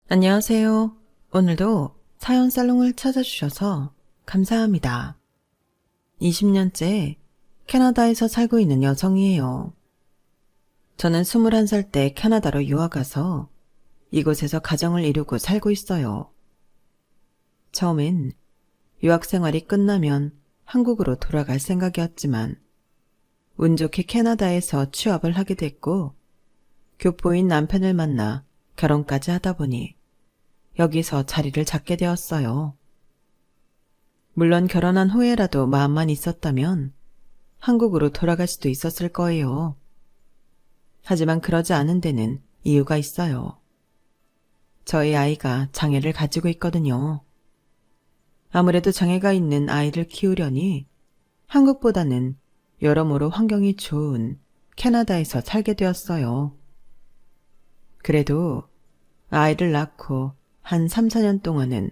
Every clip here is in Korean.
안녕하세요. 오늘도 사연 살롱을 찾아주셔서 감사합니다. 20년째 캐나다에서 살고 있는 여성이에요. 저는 21살 때 캐나다로 유학 가서 이곳에서 가정을 이루고 살고 있어요. 처음엔 유학 생활이 끝나면 한국으로 돌아갈 생각이었지만 운 좋게 캐나다에서 취업을 하게 됐고 교포인 남편을 만나 결혼까지 하다 보니 여기서 자리를 잡게 되었어요. 물론 결혼한 후에라도 마음만 있었다면 한국으로 돌아갈 수도 있었을 거예요. 하지만 그러지 않은 데는 이유가 있어요. 저희 아이가 장애를 가지고 있거든요. 아무래도 장애가 있는 아이를 키우려니 한국보다는 여러모로 환경이 좋은 캐나다에서 살게 되었어요. 그래도 아이를 낳고 한 3, 4년 동안은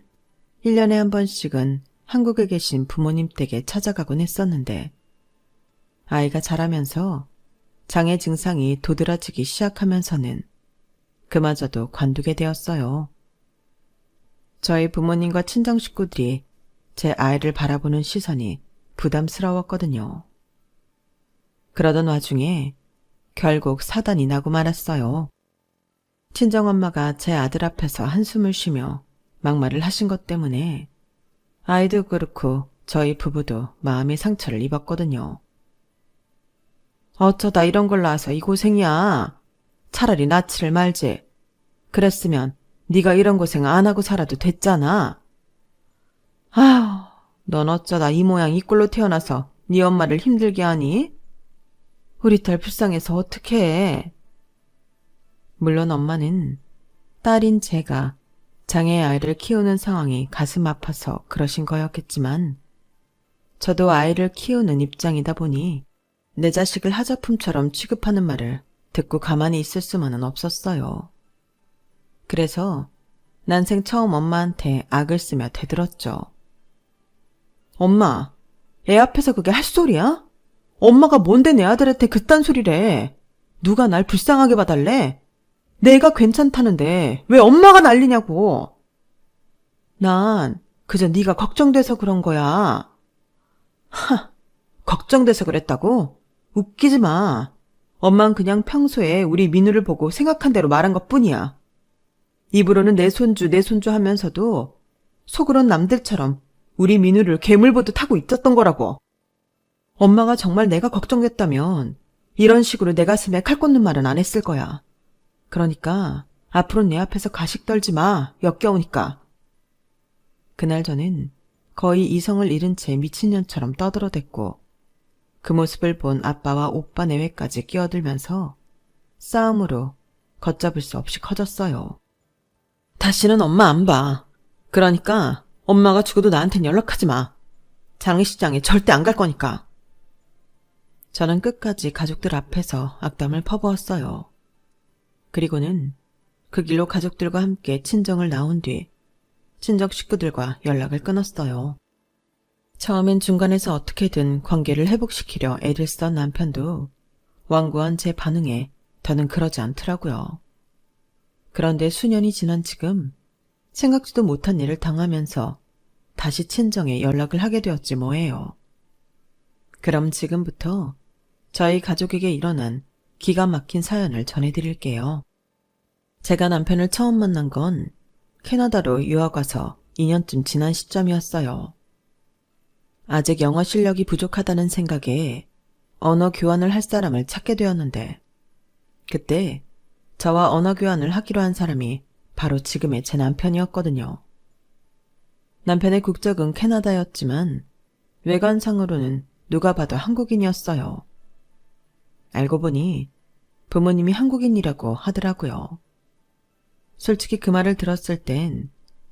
1년에 한 번씩은 한국에 계신 부모님 댁에 찾아가곤 했었는데 아이가 자라면서 장애 증상이 도드라지기 시작하면서는 그마저도 관두게 되었어요. 저희 부모님과 친정 식구들이 제 아이를 바라보는 시선이 부담스러웠거든요. 그러던 와중에 결국 사단이 나고 말았어요. 친정엄마가 제 아들 앞에서 한숨을 쉬며 막말을 하신 것 때문에 아이도 그렇고 저희 부부도 마음의 상처를 입었거든요. 어쩌다 이런 걸 낳아서 이 고생이야. 차라리 낳지를 말지. 그랬으면 네가 이런 고생 안 하고 살아도 됐잖아. 아휴, 넌 어쩌다 이 모양 이 꼴로 태어나서 네 엄마를 힘들게 하니? 우리 딸 불쌍해서 어떡해. 물론 엄마는 딸인 제가 장애 아이를 키우는 상황이 가슴 아파서 그러신 거였겠지만 저도 아이를 키우는 입장이다 보니 내 자식을 하자품처럼 취급하는 말을 듣고 가만히 있을 수만은 없었어요. 그래서 난생 처음 엄마한테 악을 쓰며 대들었죠. 엄마, 애 앞에서 그게 할 소리야? 엄마가 뭔데 내 아들한테 그딴 소리래. 누가 날 불쌍하게 봐달래? 내가 괜찮다는데 왜 엄마가 난리냐고. 난 그저 네가 걱정돼서 그런 거야. 하, 걱정돼서 그랬다고? 웃기지 마. 엄만 그냥 평소에 우리 민우를 보고 생각한 대로 말한 것뿐이야. 입으로는 내 손주 하면서도 속으론 남들처럼 우리 민우를 괴물 보듯 하고 있었던 거라고. 엄마가 정말 내가 걱정됐다면 이런 식으로 내 가슴에 칼 꽂는 말은 안 했을 거야. 그러니까 앞으로 내 앞에서 가식 떨지 마. 역겨우니까. 그날 저는 거의 이성을 잃은 채 미친년처럼 떠들어댔고 그 모습을 본 아빠와 오빠 내외까지 끼어들면서 싸움으로 걷잡을 수 없이 커졌어요. 다시는 엄마 안 봐. 그러니까 엄마가 죽어도 나한텐 연락하지 마. 장례식장에 절대 안 갈 거니까. 저는 끝까지 가족들 앞에서 악담을 퍼부었어요. 그리고는 그 길로 가족들과 함께 친정을 나온 뒤 친정 식구들과 연락을 끊었어요. 처음엔 중간에서 어떻게든 관계를 회복시키려 애를 썼던 남편도 완고한 제 반응에 더는 그러지 않더라고요. 그런데 수년이 지난 지금 생각지도 못한 일을 당하면서 다시 친정에 연락을 하게 되었지 뭐예요. 그럼 지금부터 저희 가족에게 일어난 기가 막힌 사연을 전해드릴게요. 제가 남편을 처음 만난 건 캐나다로 유학 와서 2년쯤 지난 시점이었어요. 아직 영어 실력이 부족하다는 생각에 언어 교환을 할 사람을 찾게 되었는데 그때 저와 언어 교환을 하기로 한 사람이 바로 지금의 제 남편이었거든요. 남편의 국적은 캐나다였지만 외관상으로는 누가 봐도 한국인이었어요. 알고 보니 부모님이 한국인이라고 하더라고요. 솔직히 그 말을 들었을 땐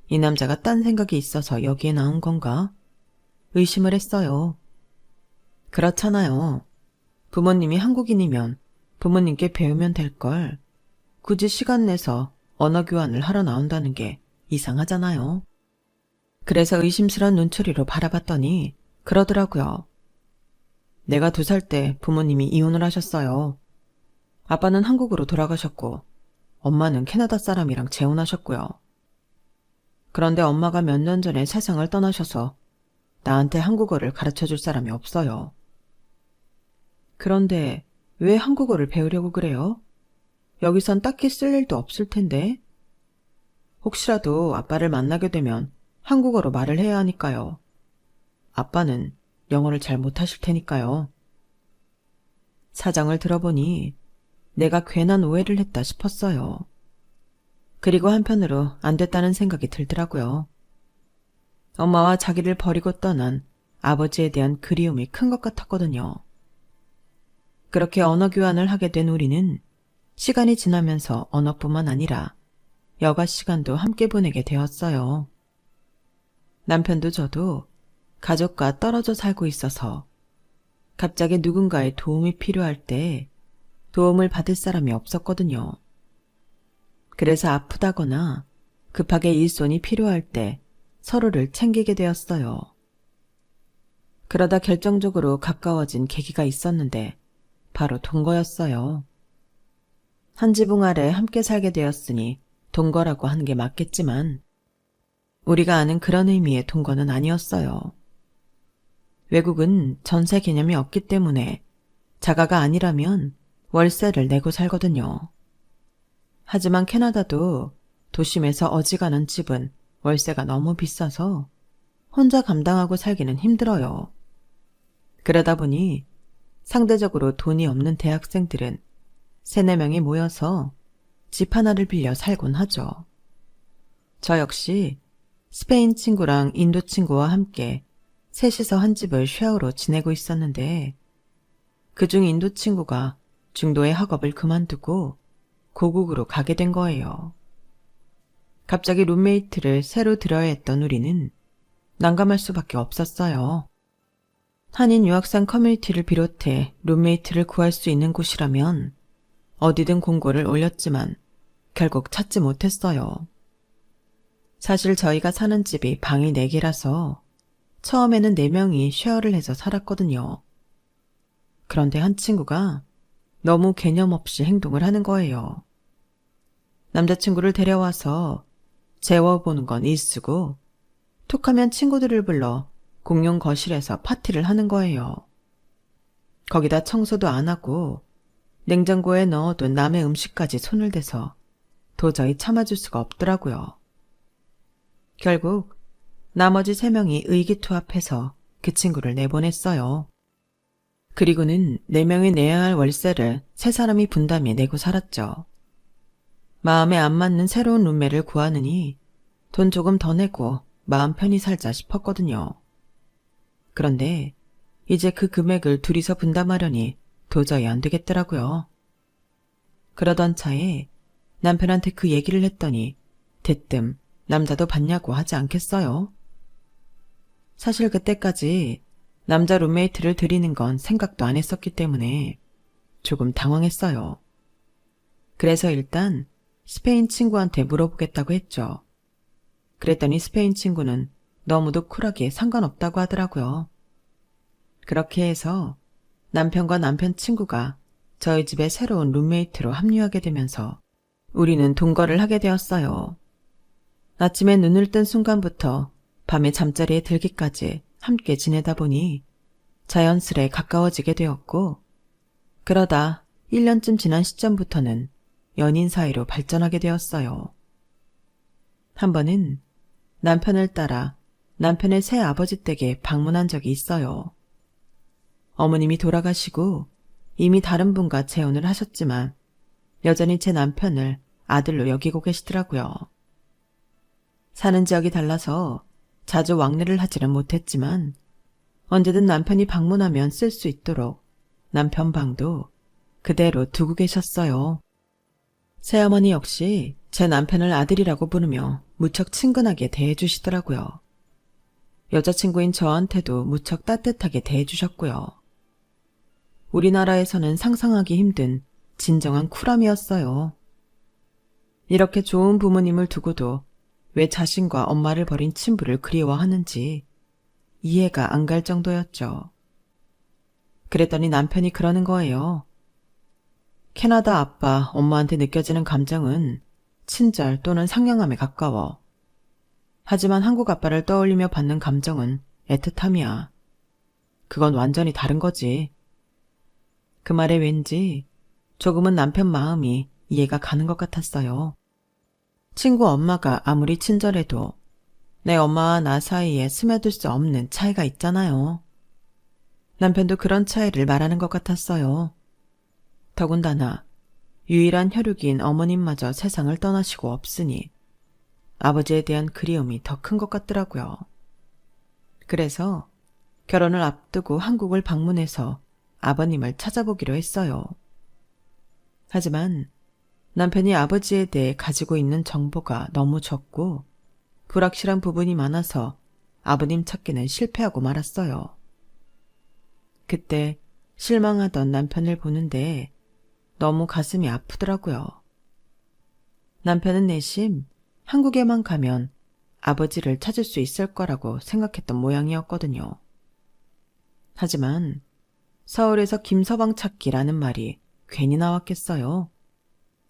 이 남자가 딴 생각이 있어서 여기에 나온 건가? 의심을 했어요. 그렇잖아요. 부모님이 한국인이면 부모님께 배우면 될 걸 굳이 시간 내서 언어 교환을 하러 나온다는 게 이상하잖아요. 그래서 의심스러운 눈초리로 바라봤더니 그러더라고요. 내가 2살 때 부모님이 이혼을 하셨어요. 아빠는 한국으로 돌아가셨고 엄마는 캐나다 사람이랑 재혼하셨고요. 그런데 엄마가 몇 년 전에 세상을 떠나셔서 나한테 한국어를 가르쳐 줄 사람이 없어요. 그런데 왜 한국어를 배우려고 그래요? 여기선 딱히 쓸 일도 없을 텐데. 혹시라도 아빠를 만나게 되면 한국어로 말을 해야 하니까요. 아빠는 영어를 잘 못하실 테니까요. 사정을 들어보니 내가 괜한 오해를 했다 싶었어요. 그리고 한편으로 안 됐다는 생각이 들더라고요. 엄마와 자기를 버리고 떠난 아버지에 대한 그리움이 큰 것 같았거든요. 그렇게 언어 교환을 하게 된 우리는 시간이 지나면서 언어뿐만 아니라 여가 시간도 함께 보내게 되었어요. 남편도 저도 가족과 떨어져 살고 있어서 갑자기 누군가의 도움이 필요할 때 도움을 받을 사람이 없었거든요. 그래서 아프다거나 급하게 일손이 필요할 때 서로를 챙기게 되었어요. 그러다 결정적으로 가까워진 계기가 있었는데 바로 동거였어요. 한 지붕 아래 함께 살게 되었으니 동거라고 하는 게 맞겠지만 우리가 아는 그런 의미의 동거는 아니었어요. 외국은 전세 개념이 없기 때문에 자가가 아니라면 월세를 내고 살거든요. 하지만 캐나다도 도심에서 어지간한 집은 월세가 너무 비싸서 혼자 감당하고 살기는 힘들어요. 그러다 보니 상대적으로 돈이 없는 대학생들은 3, 4명이 모여서 집 하나를 빌려 살곤 하죠. 저 역시 스페인 친구랑 인도 친구와 함께 셋이서 한 집을 쉐어로 지내고 있었는데 그중 인도 친구가 중도의 학업을 그만두고 고국으로 가게 된 거예요. 갑자기 룸메이트를 새로 들어야 했던 우리는 난감할 수밖에 없었어요. 한인 유학생 커뮤니티를 비롯해 룸메이트를 구할 수 있는 곳이라면 어디든 공고를 올렸지만 결국 찾지 못했어요. 사실 저희가 사는 집이 방이 4개라서 처음에는 4명이 쉐어를 해서 살았거든요. 그런데 한 친구가 너무 개념 없이 행동을 하는 거예요. 남자친구를 데려와서 재워보는 건 일수고 툭하면 친구들을 불러 공용 거실에서 파티를 하는 거예요. 거기다 청소도 안 하고 냉장고에 넣어둔 남의 음식까지 손을 대서 도저히 참아줄 수가 없더라고요. 결국 나머지 3명이 의기투합해서 그 친구를 내보냈어요. 그리고는 4명이 내야 할 월세를 3사람이 분담해 내고 살았죠. 마음에 안 맞는 새로운 룸메를 구하느니 돈 조금 더 내고 마음 편히 살자 싶었거든요. 그런데 이제 그 금액을 둘이서 분담하려니 도저히 안 되겠더라고요. 그러던 차에 남편한테 그 얘기를 했더니 대뜸 남자도 받냐고 하지 않겠어요? 사실 그때까지 남자 룸메이트를 들이는 건 생각도 안 했었기 때문에 조금 당황했어요. 그래서 일단 스페인 친구한테 물어보겠다고 했죠. 그랬더니 스페인 친구는 너무도 쿨하게 상관없다고 하더라고요. 그렇게 해서 남편과 남편 친구가 저희 집에 새로운 룸메이트로 합류하게 되면서 우리는 동거를 하게 되었어요. 아침에 눈을 뜬 순간부터 밤에 잠자리에 들기까지 함께 지내다 보니 자연스레 가까워지게 되었고 그러다 1년쯤 지난 시점부터는 연인 사이로 발전하게 되었어요. 한 번은 남편을 따라 남편의 새아버지 댁에 방문한 적이 있어요. 어머님이 돌아가시고 이미 다른 분과 재혼을 하셨지만 여전히 제 남편을 아들로 여기고 계시더라고요. 사는 지역이 달라서 자주 왕래를 하지는 못했지만 언제든 남편이 방문하면 쓸 수 있도록 남편 방도 그대로 두고 계셨어요. 새어머니 역시 제 남편을 아들이라고 부르며 무척 친근하게 대해주시더라고요. 여자친구인 저한테도 무척 따뜻하게 대해주셨고요. 우리나라에서는 상상하기 힘든 진정한 쿨함이었어요. 이렇게 좋은 부모님을 두고도 왜 자신과 엄마를 버린 친부를 그리워하는지 이해가 안 갈 정도였죠. 그랬더니 남편이 그러는 거예요. 캐나다 아빠, 엄마한테 느껴지는 감정은 친절 또는 상냥함에 가까워. 하지만 한국 아빠를 떠올리며 받는 감정은 애틋함이야. 그건 완전히 다른 거지. 그 말에 왠지 조금은 남편 마음이 이해가 가는 것 같았어요. 친구 엄마가 아무리 친절해도 내 엄마와 나 사이에 스며들 수 없는 차이가 있잖아요. 남편도 그런 차이를 말하는 것 같았어요. 더군다나 유일한 혈육인 어머님마저 세상을 떠나시고 없으니 아버지에 대한 그리움이 더 큰 것 같더라고요. 그래서 결혼을 앞두고 한국을 방문해서 아버님을 찾아보기로 했어요. 하지만 남편이 아버지에 대해 가지고 있는 정보가 너무 적고 불확실한 부분이 많아서 아버님 찾기는 실패하고 말았어요. 그때 실망하던 남편을 보는데 너무 가슴이 아프더라고요. 남편은 내심 한국에만 가면 아버지를 찾을 수 있을 거라고 생각했던 모양이었거든요. 하지만 서울에서 김서방 찾기라는 말이 괜히 나왔겠어요.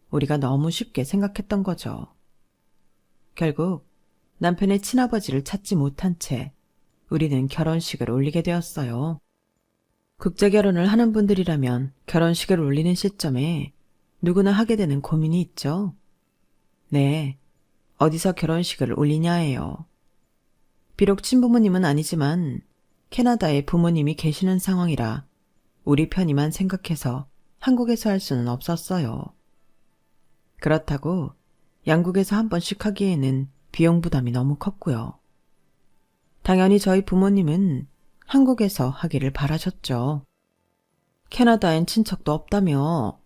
우리가 너무 쉽게 생각했던 거죠. 결국 남편의 친아버지를 찾지 못한 채 우리는 결혼식을 올리게 되었어요. 국제결혼을 하는 분들이라면 결혼식을 올리는 시점에 누구나 하게 되는 고민이 있죠. 네, 어디서 결혼식을 올리냐예요. 비록 친부모님은 아니지만 캐나다에 부모님이 계시는 상황이라 우리 편의만 생각해서 한국에서 할 수는 없었어요. 그렇다고 양국에서 한 번씩 하기에는 비용 부담이 너무 컸고요. 당연히 저희 부모님은 한국에서 하기를 바라셨죠. 캐나다엔 친척도 없다며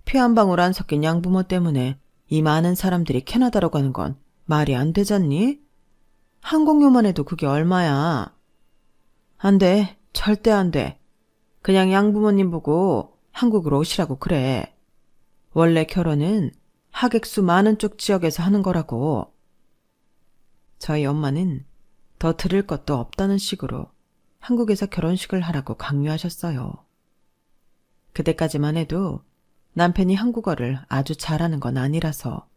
피 한 방울 안 섞인 양부모 때문에 이 많은 사람들이 캐나다로 가는 건 말이 안 되잖니? 항공료만 해도 그게 얼마야? 안 돼. 절대 안 돼. 그냥 양부모님 보고 한국으로 오시라고 그래. 원래 결혼은 하객수 많은 쪽 지역에서 하는 거라고. 저희 엄마는 더 들을 것도 없다는 식으로 한국에서 결혼식을 하라고 강요하셨어요. 그때까지만 해도 남편이 한국어를 아주 잘하는 건 아니라서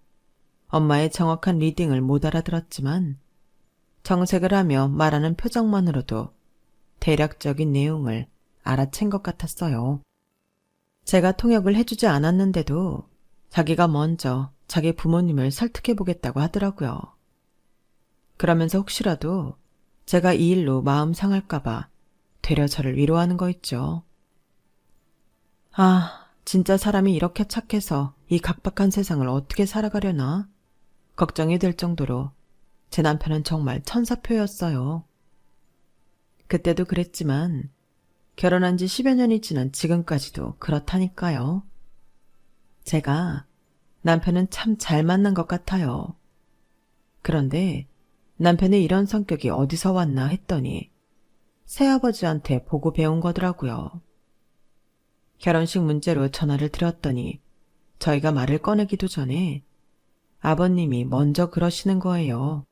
엄마의 정확한 리딩을 못 알아들었지만 정색을 하며 말하는 표정만으로도 대략적인 내용을 알아챈 것 같았어요. 제가 통역을 해주지 않았는데도 자기가 먼저 자기 부모님을 설득해보겠다고 하더라고요. 그러면서 혹시라도 제가 이 일로 마음 상할까봐 되려 저를 위로하는 거 있죠. 아, 진짜 사람이 이렇게 착해서 이 각박한 세상을 어떻게 살아가려나? 걱정이 될 정도로 제 남편은 정말 천사표였어요. 그때도 그랬지만 결혼한 지 10여 년이 지난 지금까지도 그렇다니까요. 제가 남편은 참 잘 만난 것 같아요. 그런데 남편의 이런 성격이 어디서 왔나 했더니 새아버지한테 보고 배운 거더라고요. 결혼식 문제로 전화를 드렸더니 저희가 말을 꺼내기도 전에 아버님이 먼저 그러시는 거예요.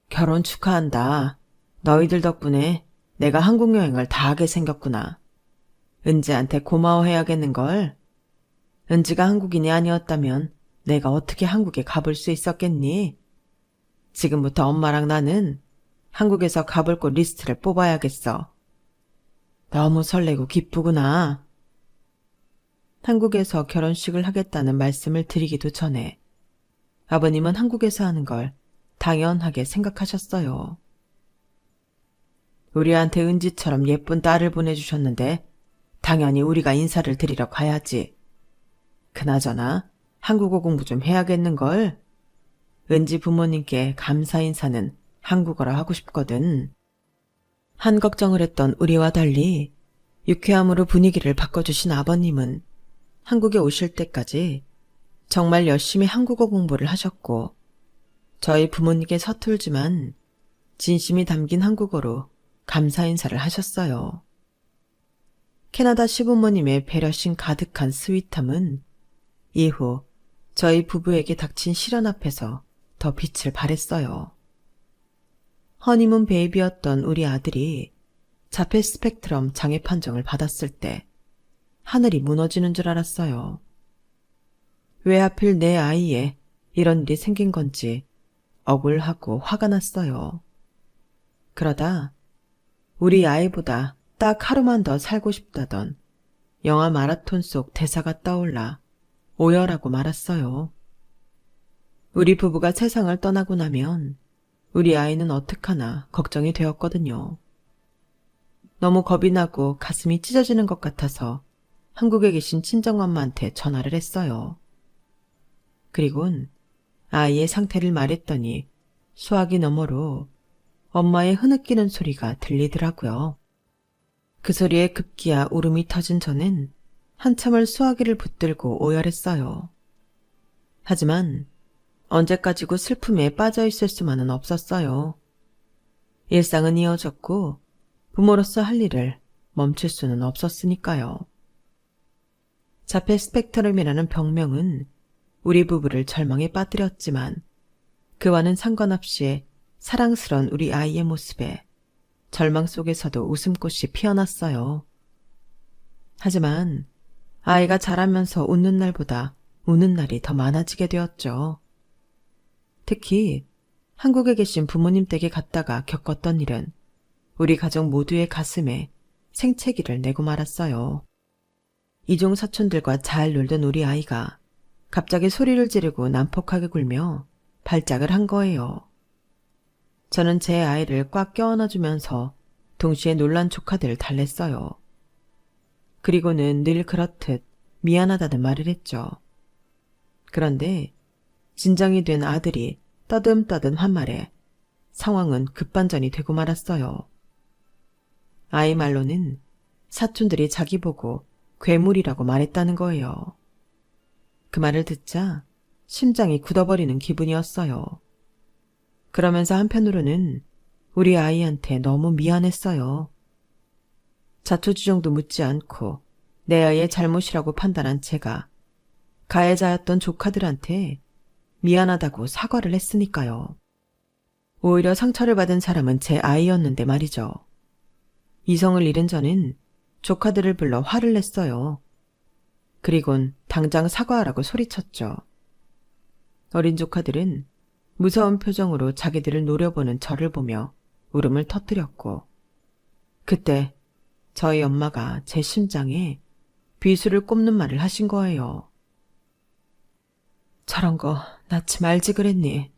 결혼 축하한다. 너희들 덕분에 내가 한국 여행을 다 하게 생겼구나. 은지한테 고마워해야겠는걸. 은지가 한국인이 아니었다면 내가 어떻게 한국에 가볼 수 있었겠니? 지금부터 엄마랑 나는 한국에서 가볼 곳 리스트를 뽑아야겠어. 너무 설레고 기쁘구나. 한국에서 결혼식을 하겠다는 말씀을 드리기도 전에 아버님은 한국에서 하는 걸 당연하게 생각하셨어요. 우리한테 은지처럼 예쁜 딸을 보내주셨는데 당연히 우리가 인사를 드리러 가야지. 그나저나 한국어 공부 좀 해야겠는걸. 은지 부모님께 감사 인사는 한국어로 하고 싶거든. 한 걱정을 했던 우리와 달리 유쾌함으로 분위기를 바꿔주신 아버님은 한국에 오실 때까지 정말 열심히 한국어 공부를 하셨고 저희 부모님께 서툴지만 진심이 담긴 한국어로 감사 인사를 하셨어요. 캐나다 시부모님의 배려심 가득한 스윗함은 이후 저희 부부에게 닥친 시련 앞에서 더 빛을 발했어요. 허니문 베이비였던 우리 아들이 자폐 스펙트럼 장애 판정을 받았을 때 하늘이 무너지는 줄 알았어요. 왜 하필 내 아이에 이런 일이 생긴 건지 억울하고 화가 났어요. 그러다 우리 아이보다 딱 하루만 더 살고 싶다던 영화 마라톤 속 대사가 떠올라 오열하고 말았어요. 우리 부부가 세상을 떠나고 나면 우리 아이는 어떡하나 걱정이 되었거든요. 너무 겁이 나고 가슴이 찢어지는 것 같아서 한국에 계신 친정엄마한테 전화를 했어요. 그리곤 아이의 상태를 말했더니 수화기 너머로 엄마의 흐느끼는 소리가 들리더라고요. 그 소리에 급기야 울음이 터진 저는 한참을 수화기를 붙들고 오열했어요. 하지만 언제까지고 슬픔에 빠져 있을 수만은 없었어요. 일상은 이어졌고 부모로서 할 일을 멈출 수는 없었으니까요. 자폐 스펙트럼이라는 병명은 우리 부부를 절망에 빠뜨렸지만 그와는 상관없이 사랑스런 우리 아이의 모습에 절망 속에서도 웃음꽃이 피어났어요. 하지만 아이가 자라면서 웃는 날보다 우는 날이 더 많아지게 되었죠. 특히 한국에 계신 부모님 댁에 갔다가 겪었던 일은 우리 가족 모두의 가슴에 생채기를 내고 말았어요. 이종 사촌들과 잘 놀던 우리 아이가 갑자기 소리를 지르고 난폭하게 굴며 발작을 한 거예요. 저는 제 아이를 꽉 껴안아주면서 동시에 놀란 조카들을 달랬어요. 그리고는 늘 그렇듯 미안하다는 말을 했죠. 그런데 진정이 된 아들이 떠듬떠듬 한 말에 상황은 급반전이 되고 말았어요. 아이 말로는 사촌들이 자기 보고 괴물이라고 말했다는 거예요. 그 말을 듣자 심장이 굳어버리는 기분이었어요. 그러면서 한편으로는 우리 아이한테 너무 미안했어요. 자초지종도 묻지 않고 내 아이의 잘못이라고 판단한 제가 가해자였던 조카들한테 미안하다고 사과를 했으니까요. 오히려 상처를 받은 사람은 제 아이였는데 말이죠. 이성을 잃은 저는 조카들을 불러 화를 냈어요. 그리곤 당장 사과하라고 소리쳤죠. 어린 조카들은 무서운 표정으로 자기들을 노려보는 저를 보며 울음을 터뜨렸고 그때 저희 엄마가 제 심장에 비수를 꼽는 말을 하신 거예요. 저런 거 낳지 말지 그랬니?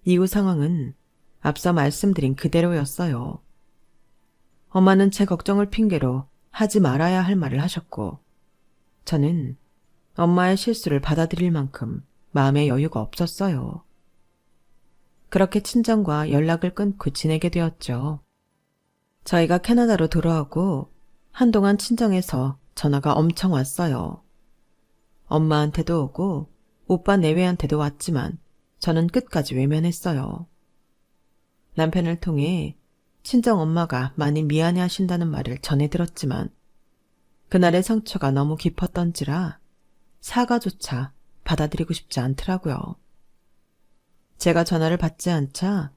이후 상황은 앞서 말씀드린 그대로였어요. 엄마는 제 걱정을 핑계로 하지 말아야 할 말을 하셨고 저는 엄마의 실수를 받아들일 만큼 마음의 여유가 없었어요. 그렇게 친정과 연락을 끊고 지내게 되었죠. 저희가 캐나다로 돌아오고 한동안 친정에서 전화가 엄청 왔어요. 엄마한테도 오고 오빠 내외한테도 왔지만 저는 끝까지 외면했어요. 남편을 통해 친정엄마가 많이 미안해하신다는 말을 전해 들었지만 그날의 상처가 너무 깊었던지라 사과조차 받아들이고 싶지 않더라고요. 제가 전화를 받지 않자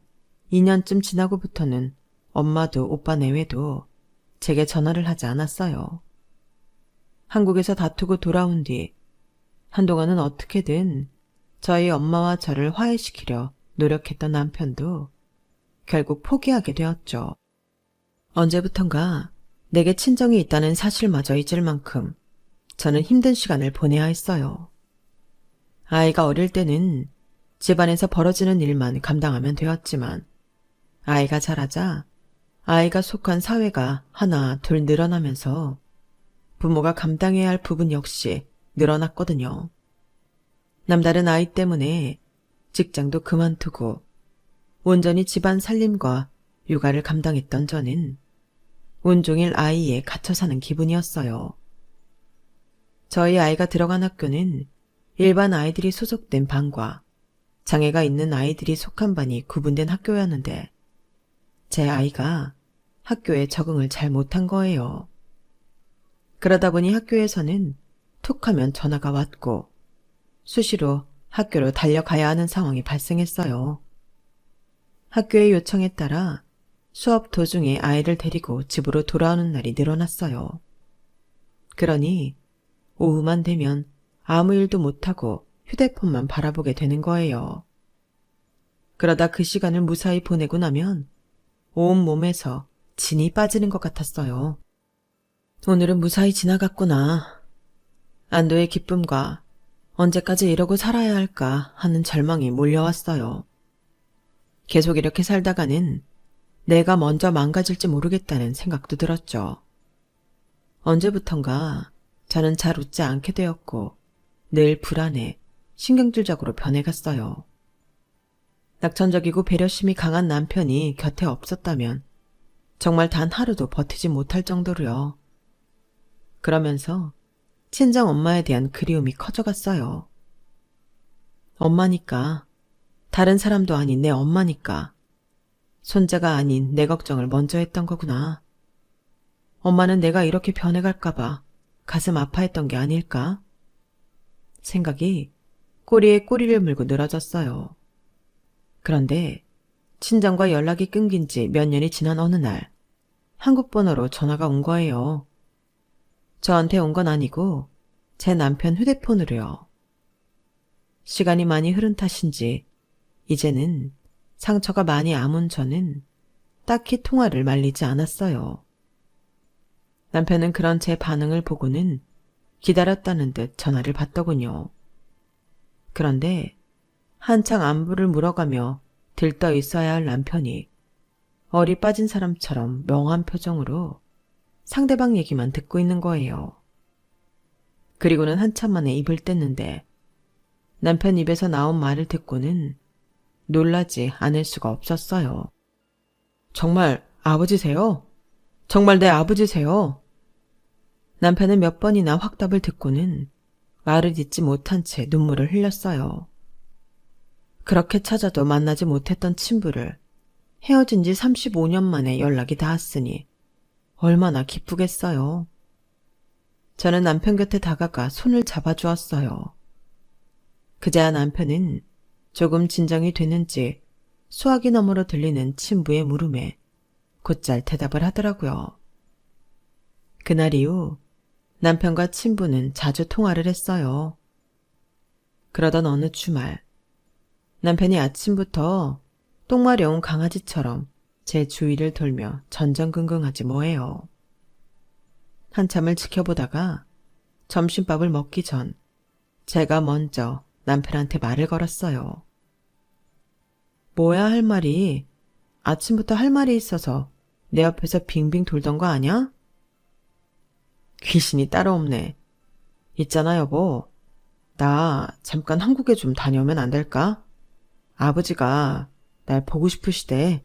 2년쯤 지나고부터는 엄마도 오빠 내외도 제게 전화를 하지 않았어요. 한국에서 다투고 돌아온 뒤 한동안은 어떻게든 저희 엄마와 저를 화해시키려 노력했던 남편도 결국 포기하게 되었죠. 언제부턴가 내게 친정이 있다는 사실마저 잊을 만큼 저는 힘든 시간을 보내야 했어요. 아이가 어릴 때는 집안에서 벌어지는 일만 감당하면 되었지만 아이가 자라자 아이가 속한 사회가 하나 둘 늘어나면서 부모가 감당해야 할 부분 역시 늘어났거든요. 남다른 아이 때문에 직장도 그만두고 온전히 집안 살림과 육아를 감당했던 저는 온종일 아이에 갇혀 사는 기분이었어요. 저희 아이가 들어간 학교는 일반 아이들이 소속된 반과 장애가 있는 아이들이 속한 반이 구분된 학교였는데 제 아이가 학교에 적응을 잘 못한 거예요. 그러다 보니 학교에서는 툭하면 전화가 왔고 수시로 학교로 달려가야 하는 상황이 발생했어요. 학교의 요청에 따라 수업 도중에 아이를 데리고 집으로 돌아오는 날이 늘어났어요. 그러니 오후만 되면 아무 일도 못하고 휴대폰만 바라보게 되는 거예요. 그러다 그 시간을 무사히 보내고 나면 온몸에서 진이 빠지는 것 같았어요. 오늘은 무사히 지나갔구나. 안도의 기쁨과 언제까지 이러고 살아야 할까 하는 절망이 몰려왔어요. 계속 이렇게 살다가는 내가 먼저 망가질지 모르겠다는 생각도 들었죠. 언제부턴가 저는 잘 웃지 않게 되었고 늘 불안해 신경질적으로 변해갔어요. 낙천적이고 배려심이 강한 남편이 곁에 없었다면 정말 단 하루도 버티지 못할 정도로요. 그러면서 친정 엄마에 대한 그리움이 커져갔어요. 엄마니까, 다른 사람도 아닌 내 엄마니까, 손자가 아닌 내 걱정을 먼저 했던 거구나. 엄마는 내가 이렇게 변해갈까봐 가슴 아파했던 게 아닐까? 생각이 꼬리에 꼬리를 물고 늘어졌어요. 그런데 친정과 연락이 끊긴 지 몇 년이 지난 어느 날 한국 번호로 전화가 온 거예요. 저한테 온 건 아니고 제 남편 휴대폰으로요. 시간이 많이 흐른 탓인지 이제는 상처가 많이 아문 저는 딱히 통화를 말리지 않았어요. 남편은 그런 제 반응을 보고는 기다렸다는 듯 전화를 받더군요. 그런데 한창 안부를 물어가며 들떠 있어야 할 남편이 어리 빠진 사람처럼 멍한 표정으로 상대방 얘기만 듣고 있는 거예요. 그리고는 한참 만에 입을 뗐는데 남편 입에서 나온 말을 듣고는 놀라지 않을 수가 없었어요. 정말 아버지세요? 정말 내 아버지세요? 남편은 몇 번이나 확답을 듣고는 말을 잇지 못한 채 눈물을 흘렸어요. 그렇게 찾아도 만나지 못했던 친부를 헤어진 지 35년 만에 연락이 닿았으니 얼마나 기쁘겠어요. 저는 남편 곁에 다가가 손을 잡아주었어요. 그제야 남편은 조금 진정이 되는지 수화기 너머로 들리는 친부의 물음에 곧잘 대답을 하더라고요. 그날 이후 남편과 친부는 자주 통화를 했어요. 그러던 어느 주말 남편이 아침부터 똥 마려운 강아지처럼 제 주위를 돌며 전전긍긍하지 뭐예요. 한참을 지켜보다가 점심밥을 먹기 전 제가 먼저 남편한테 말을 걸었어요. 뭐야 할 말이, 아침부터 할 말이 있어서 내 옆에서 빙빙 돌던 거 아냐? 귀신이 따로 없네. 있잖아 여보, 나 잠깐 한국에 좀 다녀오면 안 될까? 아버지가 날 보고 싶으시대.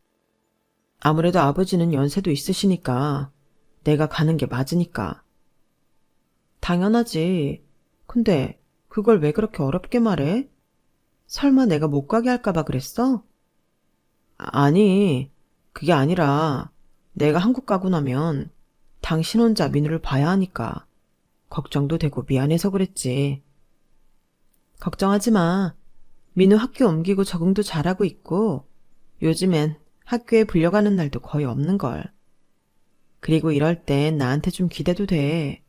아무래도 아버지는 연세도 있으시니까 내가 가는 게 맞으니까. 당연하지. 근데 그걸 왜 그렇게 어렵게 말해? 설마 내가 못 가게 할까봐 그랬어? 아니, 그게 아니라 내가 한국 가고 나면 당신 혼자 민우를 봐야 하니까 걱정도 되고 미안해서 그랬지. 걱정하지 마. 민우 학교 옮기고 적응도 잘하고 있고 요즘엔 학교에 불려가는 날도 거의 없는걸. 그리고 이럴 땐 나한테 좀 기대도 돼.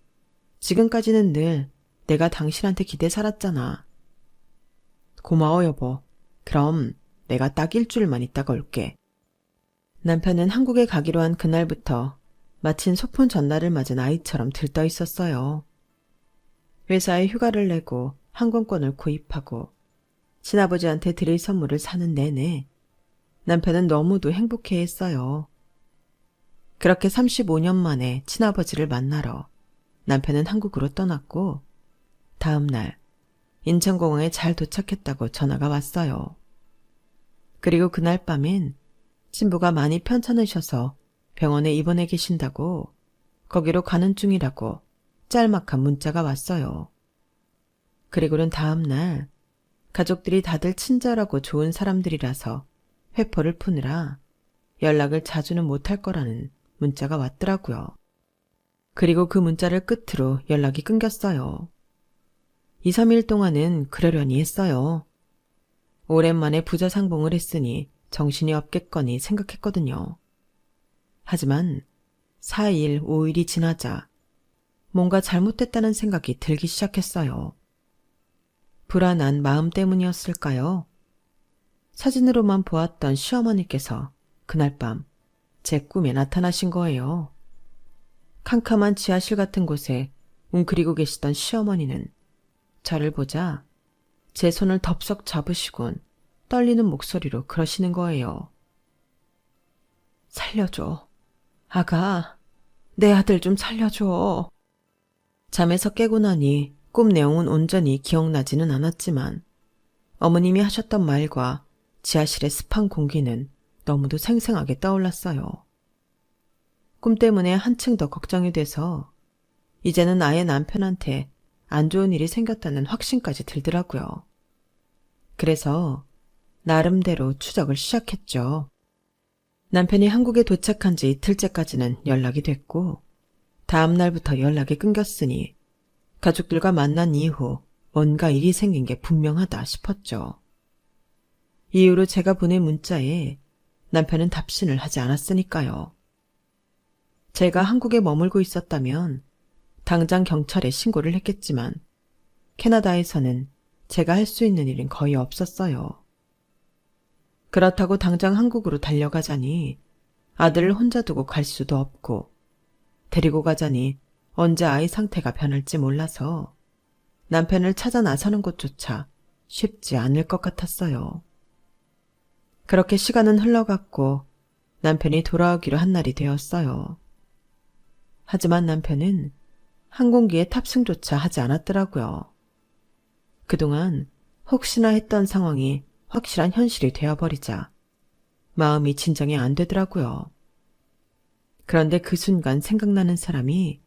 지금까지는 늘 내가 당신한테 기대 살았잖아. 고마워 여보. 그럼 내가 딱 일주일만 있다가 올게. 남편은 한국에 가기로 한 그날부터 마침 소풍 전날을 맞은 아이처럼 들떠 있었어요. 회사에 휴가를 내고 항공권을 구입하고 친아버지한테 드릴 선물을 사는 내내 남편은 너무도 행복해했어요. 그렇게 35년 만에 친아버지를 만나러 남편은 한국으로 떠났고 다음 날 인천공항에 잘 도착했다고 전화가 왔어요. 그리고 그날 밤엔 친부가 많이 편찮으셔서 병원에 입원해 계신다고 거기로 가는 중이라고 짤막한 문자가 왔어요. 그리고는 다음 날 가족들이 다들 친절하고 좋은 사람들이라서 회포를 푸느라 연락을 자주는 못할 거라는 문자가 왔더라고요. 그리고 그 문자를 끝으로 연락이 끊겼어요. 2, 3일 동안은 그러려니 했어요. 오랜만에 부자 상봉을 했으니 정신이 없겠거니 생각했거든요. 하지만 4일, 5일이 지나자 뭔가 잘못됐다는 생각이 들기 시작했어요. 불안한 마음 때문이었을까요? 사진으로만 보았던 시어머니께서 그날 밤 제 꿈에 나타나신 거예요. 캄캄한 지하실 같은 곳에 웅크리고 계시던 시어머니는 저를 보자 제 손을 덥석 잡으시곤 떨리는 목소리로 그러시는 거예요. 살려줘. 아가, 내 아들 좀 살려줘. 잠에서 깨고 나니 꿈 내용은 온전히 기억나지는 않았지만 어머님이 하셨던 말과 지하실의 습한 공기는 너무도 생생하게 떠올랐어요. 꿈 때문에 한층 더 걱정이 돼서 이제는 아예 남편한테 안 좋은 일이 생겼다는 확신까지 들더라고요. 그래서 나름대로 추적을 시작했죠. 남편이 한국에 도착한 지 이틀째까지는 연락이 됐고 다음 날부터 연락이 끊겼으니 가족들과 만난 이후 뭔가 일이 생긴 게 분명하다 싶었죠. 이후로 제가 보낸 문자에 남편은 답신을 하지 않았으니까요. 제가 한국에 머물고 있었다면 당장 경찰에 신고를 했겠지만 캐나다에서는 제가 할 수 있는 일은 거의 없었어요. 그렇다고 당장 한국으로 달려가자니 아들을 혼자 두고 갈 수도 없고 데리고 가자니 언제 아이 상태가 변할지 몰라서 남편을 찾아 나서는 것조차 쉽지 않을 것 같았어요. 그렇게 시간은 흘러갔고 남편이 돌아오기로 한 날이 되었어요. 하지만 남편은 항공기에 탑승조차 하지 않았더라고요. 그동안 혹시나 했던 상황이 확실한 현실이 되어버리자 마음이 진정이 안 되더라고요. 그런데 그 순간 생각나는 사람이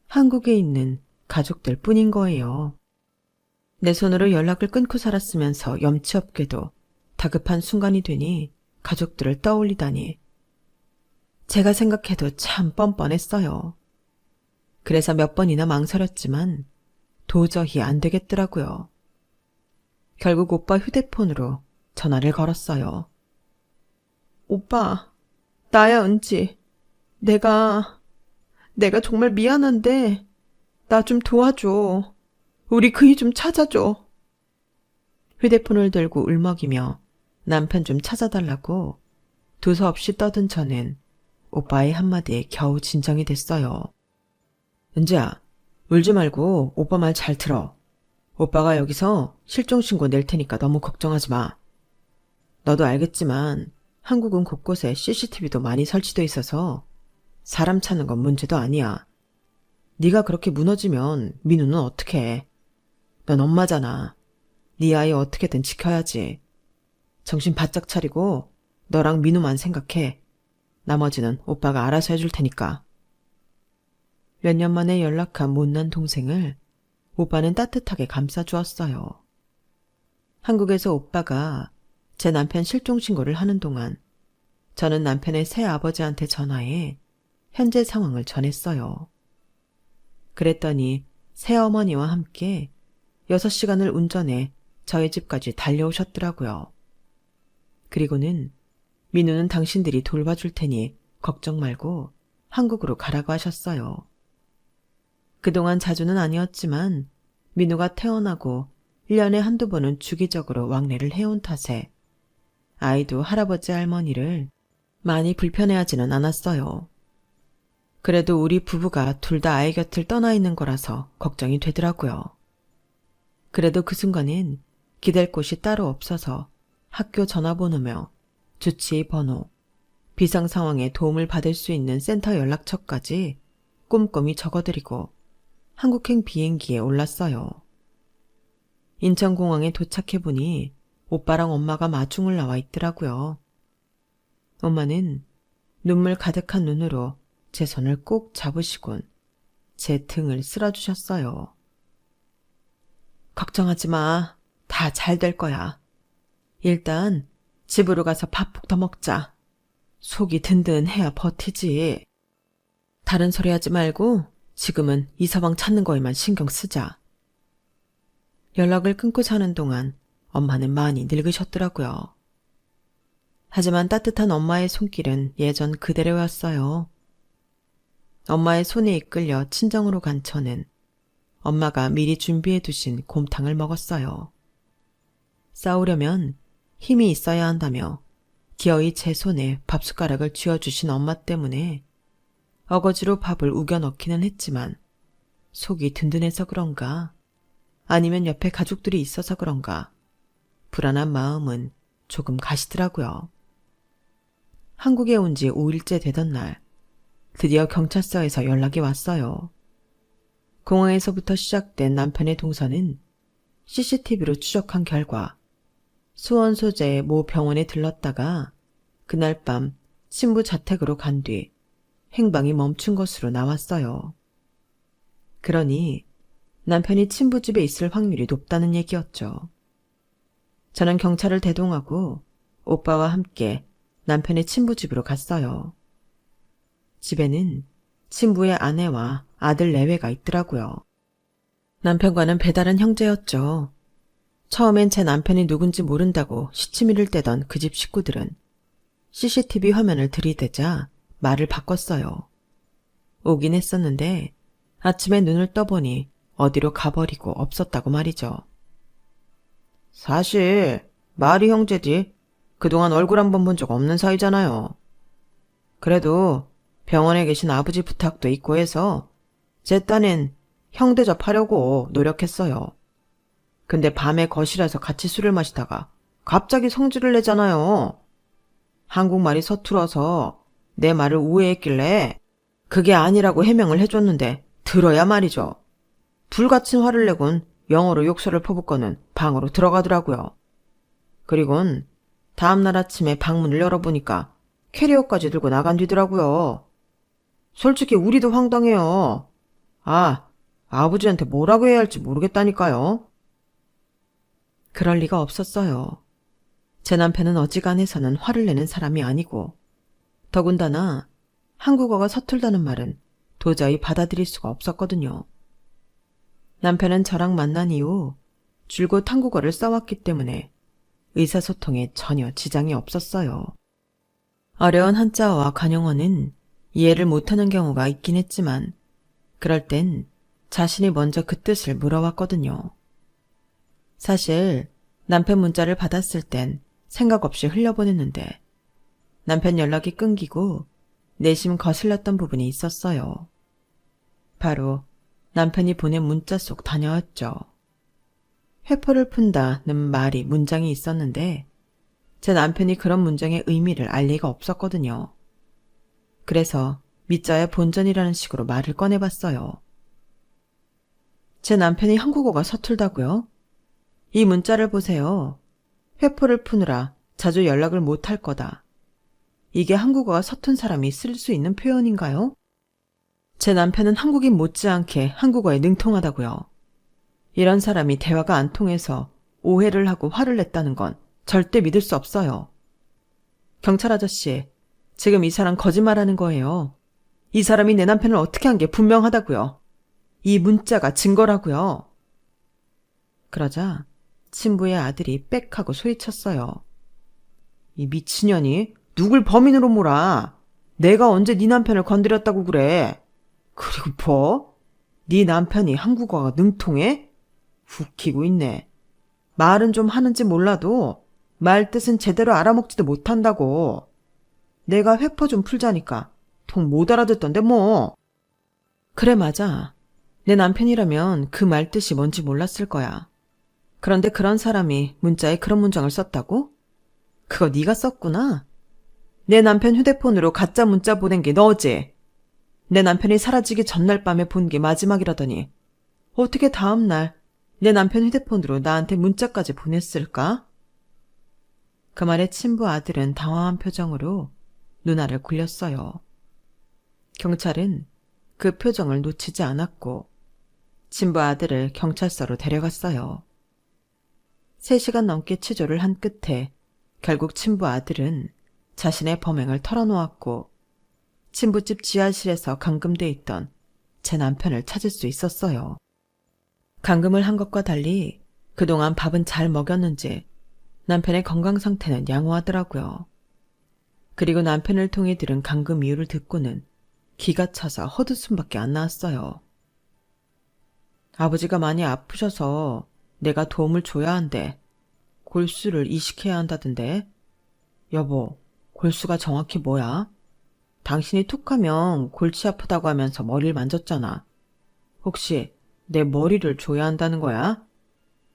한국에 있는 가족들 뿐인 거예요. 내 손으로 연락을 끊고 살았으면서 염치 없게도 다급한 순간이 되니 가족들을 떠올리다니 제가 생각해도 참 뻔뻔했어요. 그래서 몇 번이나 망설였지만 도저히 안 되겠더라고요. 결국 오빠 휴대폰으로 전화를 걸었어요. 오빠, 나야 은지. 내가 정말 미안한데 나 좀 도와줘. 우리 그이 좀 찾아줘. 휴대폰을 들고 울먹이며 남편 좀 찾아달라고 두서없이 떠든 저는 오빠의 한마디에 겨우 진정이 됐어요. 은지야, 울지 말고 오빠 말 잘 들어. 오빠가 여기서 실종신고 낼 테니까 너무 걱정하지 마. 너도 알겠지만 한국은 곳곳에 CCTV도 많이 설치돼 있어서 사람 찾는 건 문제도 아니야. 네가 그렇게 무너지면 민우는 어떻게 해? 넌 엄마잖아. 네 아이 어떻게든 지켜야지. 정신 바짝 차리고 너랑 민우만 생각해. 나머지는 오빠가 알아서 해줄 테니까. 몇 년 만에 연락한 못난 동생을 오빠는 따뜻하게 감싸주었어요. 한국에서 오빠가 제 남편 실종 신고를 하는 동안 저는 남편의 새아버지한테 전화해 현재 상황을 전했어요. 그랬더니 새어머니와 함께 6시간을 운전해 저희 집까지 달려오셨더라고요. 그리고는 민우는 당신들이 돌봐줄 테니 걱정 말고 한국으로 가라고 하셨어요. 그동안 자주는 아니었지만 민우가 태어나고 1년에 한두 번은 주기적으로 왕래를 해온 탓에 아이도 할아버지 할머니를 많이 불편해하지는 않았어요. 그래도 우리 부부가 둘 다 아이 곁을 떠나 있는 거라서 걱정이 되더라고요. 그래도 그 순간엔 기댈 곳이 따로 없어서 학교 전화번호며 주치의 번호, 비상 상황에 도움을 받을 수 있는 센터 연락처까지 꼼꼼히 적어드리고 한국행 비행기에 올랐어요. 인천공항에 도착해보니 오빠랑 엄마가 마중을 나와 있더라고요. 엄마는 눈물 가득한 눈으로 제 손을 꼭 잡으시곤 제 등을 쓸어주셨어요. 걱정하지 마. 다 잘 될 거야. 일단 집으로 가서 밥국 더 먹자. 속이 든든해야 버티지. 다른 소리 하지 말고 지금은 이서방 찾는 거에만 신경 쓰자. 연락을 끊고 사는 동안 엄마는 많이 늙으셨더라고요. 하지만 따뜻한 엄마의 손길은 예전 그대로였어요. 엄마의 손에 이끌려 친정으로 간 저는 엄마가 미리 준비해 두신 곰탕을 먹었어요. 싸우려면 힘이 있어야 한다며 기어이 제 손에 밥숟가락을 쥐어주신 엄마 때문에 어거지로 밥을 우겨 넣기는 했지만 속이 든든해서 그런가 아니면 옆에 가족들이 있어서 그런가 불안한 마음은 조금 가시더라고요. 한국에 온 지 5일째 되던 날 드디어 경찰서에서 연락이 왔어요. 공항에서부터 시작된 남편의 동선은 CCTV로 추적한 결과 수원 소재의 모 병원에 들렀다가 그날 밤 친부 자택으로 간 뒤 행방이 멈춘 것으로 나왔어요. 그러니 남편이 친부 집에 있을 확률이 높다는 얘기였죠. 저는 경찰을 대동하고 오빠와 함께 남편의 친부 집으로 갔어요. 집에는 친부의 아내와 아들 내외가 있더라고요. 남편과는 배다른 형제였죠. 처음엔 제 남편이 누군지 모른다고 시치미를 떼던 그 집 식구들은 CCTV 화면을 들이대자 말을 바꿨어요. 오긴 했었는데 아침에 눈을 떠보니 어디로 가버리고 없었다고 말이죠. 사실 말이 형제지 그동안 얼굴 한 번 본 적 없는 사이잖아요. 그래도 병원에 계신 아버지 부탁도 있고 해서 제 딴엔 형 대접하려고 노력했어요. 근데 밤에 거실에서 같이 술을 마시다가 갑자기 성질을 내잖아요. 한국말이 서툴어서 내 말을 오해했길래 그게 아니라고 해명을 해줬는데 들어야 말이죠. 불같은 화를 내곤 영어로 욕설을 퍼붓고는 방으로 들어가더라고요. 그리곤 다음날 아침에 방문을 열어보니까 캐리어까지 들고 나간 뒤더라고요. 솔직히 우리도 황당해요. 아버지한테 뭐라고 해야 할지 모르겠다니까요. 그럴 리가 없었어요. 제 남편은 어지간해서는 화를 내는 사람이 아니고 더군다나 한국어가 서툴다는 말은 도저히 받아들일 수가 없었거든요. 남편은 저랑 만난 이후 줄곧 한국어를 써왔기 때문에 의사소통에 전혀 지장이 없었어요. 어려운 한자어와 관용어는 이해를 못하는 경우가 있긴 했지만 그럴 땐 자신이 먼저 그 뜻을 물어왔거든요. 사실 남편 문자를 받았을 땐 생각 없이 흘려보냈는데 남편 연락이 끊기고 내심 거슬렸던 부분이 있었어요. 바로 남편이 보낸 문자 속 단어였죠. 회포를 푼다는 말이 문장이 있었는데 제 남편이 그런 문장의 의미를 알 리가 없었거든요. 그래서 밑자의 본전이라는 식으로 말을 꺼내봤어요. 제 남편이 한국어가 서툴다고요? 이 문자를 보세요. 회포를 푸느라 자주 연락을 못할 거다. 이게 한국어가 서툰 사람이 쓸 수 있는 표현인가요? 제 남편은 한국인 못지않게 한국어에 능통하다고요. 이런 사람이 대화가 안 통해서 오해를 하고 화를 냈다는 건 절대 믿을 수 없어요. 경찰 아저씨, 지금 이 사람 거짓말하는 거예요. 이 사람이 내 남편을 어떻게 한 게 분명하다고요. 이 문자가 증거라고요. 그러자 친부의 아들이 빽 하고 소리쳤어요. 이 미친년이 누굴 범인으로 몰아. 내가 언제 네 남편을 건드렸다고 그래. 그리고 뭐? 네 남편이 한국어가 능통해? 웃기고 있네. 말은 좀 하는지 몰라도 말 뜻은 제대로 알아먹지도 못한다고. 내가 회포 좀 풀자니까 통 못 알아듣던데 뭐. 그래 맞아. 내 남편이라면 그 말 뜻이 뭔지 몰랐을 거야. 그런데 그런 사람이 문자에 그런 문장을 썼다고? 그거 네가 썼구나. 내 남편 휴대폰으로 가짜 문자 보낸 게 너지. 내 남편이 사라지기 전날 밤에 본 게 마지막이라더니 어떻게 다음날 내 남편 휴대폰으로 나한테 문자까지 보냈을까? 그 말에 친부 아들은 당황한 표정으로 누나를 굴렸어요. 경찰은 그 표정을 놓치지 않았고 친부 아들을 경찰서로 데려갔어요. 3시간 넘게 취조를 한 끝에 결국 친부 아들은 자신의 범행을 털어놓았고 친부집 지하실에서 감금돼 있던 제 남편을 찾을 수 있었어요. 감금을 한 것과 달리 그동안 밥은 잘 먹였는지 남편의 건강 상태는 양호하더라고요. 그리고 남편을 통해 들은 감금 이유를 듣고는 기가 차서 헛웃음밖에 안 나왔어요. 아버지가 많이 아프셔서 내가 도움을 줘야 한대. 골수를 이식해야 한다던데. 여보, 골수가 정확히 뭐야? 당신이 툭하면 골치 아프다고 하면서 머리를 만졌잖아. 혹시 내 머리를 줘야 한다는 거야?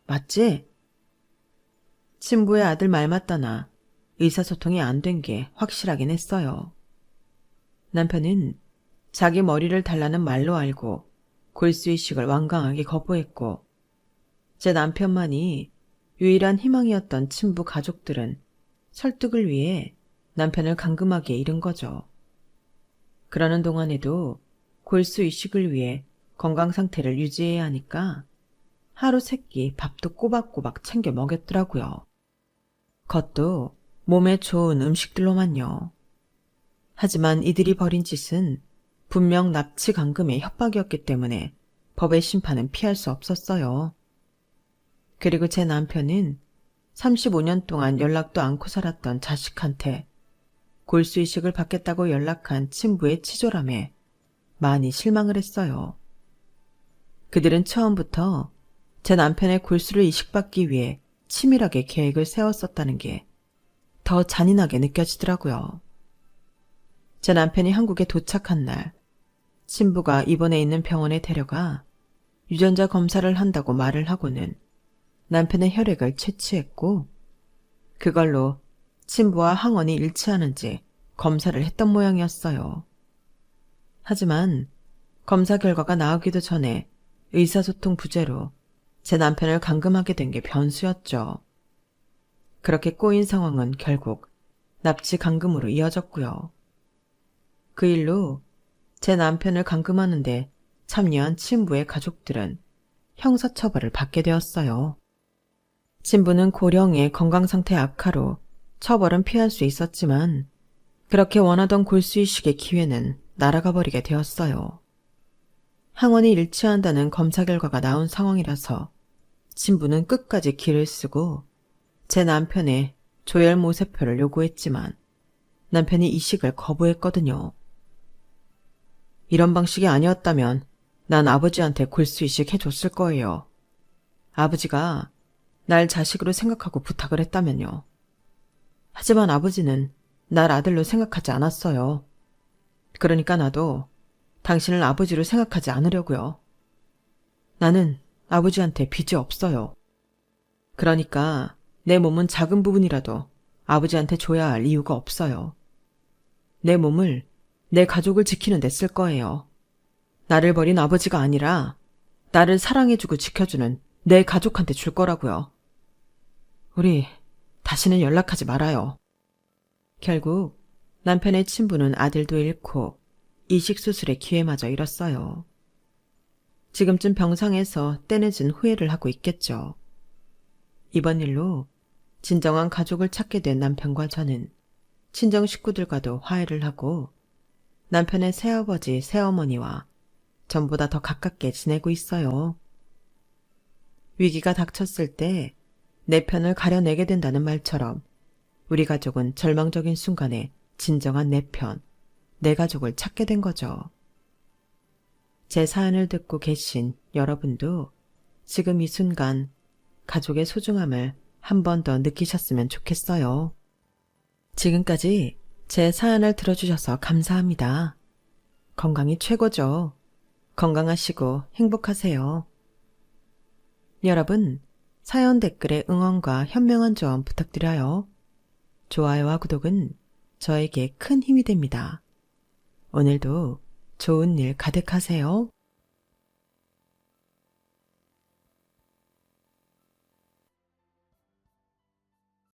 맞지? 친부의 아들 말 맞다나 의사소통이 안 된 게 확실하긴 했어요. 남편은 자기 머리를 달라는 말로 알고 골수 이식을 완강하게 거부했고, 제 남편만이 유일한 희망이었던 친부 가족들은 설득을 위해 남편을 감금하기에 이른 거죠. 그러는 동안에도 골수 이식을 위해 건강 상태를 유지해야 하니까 하루 세끼 밥도 꼬박꼬박 챙겨 먹였더라고요. 그것도 몸에 좋은 음식들로만요. 하지만 이들이 벌인 짓은 분명 납치 감금의 협박이었기 때문에 법의 심판은 피할 수 없었어요. 그리고 제 남편은 35년 동안 연락도 않고 살았던 자식한테 골수 이식을 받겠다고 연락한 친부의 치졸함에 많이 실망을 했어요. 그들은 처음부터 제 남편의 골수를 이식받기 위해 치밀하게 계획을 세웠었다는 게 더 잔인하게 느껴지더라고요. 제 남편이 한국에 도착한 날, 친부가 입원해 있는 병원에 데려가 유전자 검사를 한다고 말을 하고는 남편의 혈액을 채취했고, 그걸로 친부와 항원이 일치하는지 검사를 했던 모양이었어요. 하지만 검사 결과가 나오기도 전에 의사소통 부재로 제 남편을 감금하게 된 게 변수였죠. 그렇게 꼬인 상황은 결국 납치 감금으로 이어졌고요. 그 일로 제 남편을 감금하는데 참여한 친부의 가족들은 형사처벌을 받게 되었어요. 친부는 고령의 건강상태 악화로 처벌은 피할 수 있었지만 그렇게 원하던 골수이식의 기회는 날아가 버리게 되었어요. 항원이 일치한다는 검사 결과가 나온 상황이라서 친부는 끝까지 기를 쓰고 제 남편의 조혈 모세표를 요구했지만 남편이 이식을 거부했거든요. 이런 방식이 아니었다면 난 아버지한테 골수이식 해줬을 거예요. 아버지가 날 자식으로 생각하고 부탁을 했다면요. 하지만 아버지는 날 아들로 생각하지 않았어요. 그러니까 나도 당신을 아버지로 생각하지 않으려고요. 나는 아버지한테 빚이 없어요. 그러니까 내 몸은 작은 부분이라도 아버지한테 줘야 할 이유가 없어요. 내 몸을 내 가족을 지키는 데 쓸 거예요. 나를 버린 아버지가 아니라 나를 사랑해주고 지켜주는 내 가족한테 줄 거라고요. 우리 다시는 연락하지 말아요. 결국 남편의 친부는 아들도 잃고 이식 수술의 기회마저 잃었어요. 지금쯤 병상에서 떼내진 후회를 하고 있겠죠. 이번 일로 진정한 가족을 찾게 된 남편과 저는 친정 식구들과도 화해를 하고 남편의 새아버지, 새어머니와 전보다 더 가깝게 지내고 있어요. 위기가 닥쳤을 때 내 편을 가려내게 된다는 말처럼 우리 가족은 절망적인 순간에 진정한 내 편, 내 가족을 찾게 된 거죠. 제 사연을 듣고 계신 여러분도 지금 이 순간 가족의 소중함을 한 번 더 느끼셨으면 좋겠어요. 지금까지 제 사연을 들어주셔서 감사합니다. 건강이 최고죠. 건강하시고 행복하세요. 여러분, 사연 댓글에 응원과 현명한 조언 부탁드려요. 좋아요와 구독은 저에게 큰 힘이 됩니다. 오늘도 좋은 일 가득하세요.